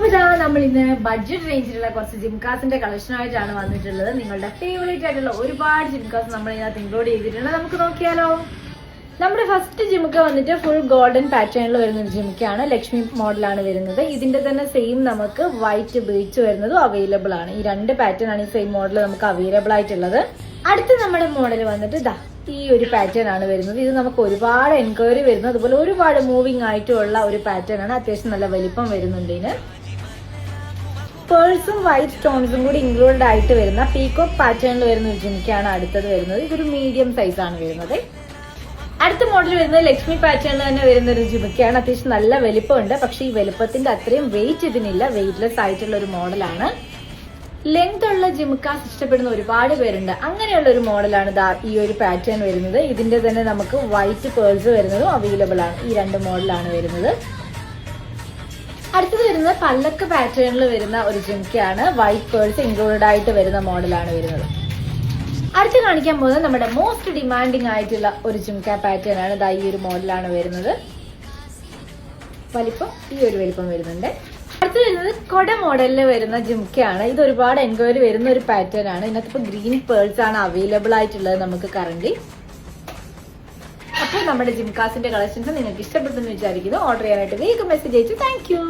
അപ്പൊ ഇതാ നമ്മൾ ഇന്ന് ബഡ്ജറ്റ് റേഞ്ചിലുള്ള കുറച്ച് ജിംകാസിന്റെ കളക്ഷൻ ആയിട്ടാണ് വന്നിട്ടുള്ളത്. നിങ്ങളുടെ ഫേവറേറ്റ് ആയിട്ടുള്ള ഒരുപാട് ജിംകാസ് നമ്മൾ ഇതിനകത്ത് ഇൻക്ലൂഡ് ചെയ്തിട്ടുണ്ട്. നമുക്ക് നോക്കിയാലോ. നമ്മുടെ ഫസ്റ്റ് ജിംക്ക വന്നിട്ട് ഫുൾ ഗോൾഡൻ പാറ്റേണിൽ വരുന്ന ഒരു ജിംക്കയാണ്. ലക്ഷ്മി മോഡലാണ് വരുന്നത്. ഇതിന്റെ തന്നെ സെയിം നമുക്ക് വൈറ്റ് ബീച്ച് വരുന്നതും അവൈലബിൾ ആണ്. ഈ രണ്ട് പാറ്റേൺ ആണ് ഈ സെയിം മോഡൽ നമുക്ക് അവൈലബിൾ ആയിട്ടുള്ളത്. അടുത്ത നമ്മുടെ മോഡൽ വന്നിട്ട് ഇതാ ഈ ഒരു പാറ്റേൺ ആണ് വരുന്നത്. ഇത് നമുക്ക് ഒരുപാട് എൻക്വയറി വരുന്നത്, അതുപോലെ ഒരുപാട് മൂവിങ് ആയിട്ടുള്ള ഒരു പാറ്റേൺ ആണ്. അത്യാവശ്യം നല്ല വലിപ്പം വരുന്നുണ്ട്. ഇതിന് പേഴ്സും വൈറ്റ് സ്റ്റോൺസും കൂടി ഇൻക്ലൂഡഡ് ആയിട്ട് വരുന്ന പീകോക്ക് പാറ്റേണിൽ വരുന്ന ഒരു ജിംക്കയാണ് അടുത്തത് വരുന്നത്. ഇതൊരു മീഡിയം സൈസ് ആണ് വരുന്നത്. അടുത്ത മോഡൽ വരുന്നത് ലക്ഷ്മി പാറ്റേണിൽ തന്നെ വരുന്ന ഒരു ജിംക്കയാണ്. അത്യാവശ്യം നല്ല വലിപ്പമുണ്ട്, പക്ഷെ ഈ വലിപ്പത്തിന്റെ അത്രയും വെയിറ്റ് ഇതിനില്ല. വെയിറ്റ്ലെസ് ആയിട്ടുള്ള ഒരു മോഡലാണ്. ലെങ്ത് ഉള്ള ജിംക്കാസ് ഇഷ്ടപ്പെടുന്ന ഒരുപാട് പേരുണ്ട്. അങ്ങനെയുള്ള ഒരു മോഡലാണ് ഈ ഒരു പാറ്റേൺ വരുന്നത്. ഇതിന്റെ തന്നെ നമുക്ക് വൈറ്റ് പേൾസ് വരുന്നതും അവൈലബിൾ ആണ്. ഈ രണ്ട് മോഡലാണ് വരുന്നത്. അടുത്തത് വരുന്നത് പല്ലക്ക് പാറ്റേണിൽ വരുന്ന ഒരു ജിംക്കയാണ്. വൈറ്റ് പേൾസ് ഇൻക്ലൂഡഡ് ആയിട്ട് വരുന്ന മോഡലാണ് വരുന്നത്. അടുത്ത് കാണിക്കാൻ പോകുന്നത് നമ്മുടെ മോസ്റ്റ് ഡിമാൻഡിങ് ആയിട്ടുള്ള ഒരു ജിംക്ക പാറ്റേൺ ആണ്. ഈ ഒരു മോഡലാണ് വരുന്നത്. വലിപ്പം ഈ ഒരു വലിപ്പം വരുന്നുണ്ട്. അടുത്ത് വരുന്നത് കൊട മോഡലിൽ വരുന്ന ജിംക്കയാണ്. ഇത് ഒരുപാട് എൻക്വയറി വരുന്ന ഒരു പാറ്റേൺ ആണ്. ഇതിനകത്ത് ഇപ്പൊ ഗ്രീൻ പേൾസ് ആണ് അവൈലബിൾ ആയിട്ടുള്ളത് നമുക്ക് കറന്റ്. അപ്പോൾ നമ്മുടെ ജിംകാസിന്റെ കളക്ഷൻസ് നിങ്ങൾക്ക് ഇഷ്ടപ്പെട്ടെന്ന് വിചാരിക്കുന്നു. ഓർഡർ ചെയ്യാനായിട്ട് വേഗം മെസ്സേജ് അയച്ചു. Thank you.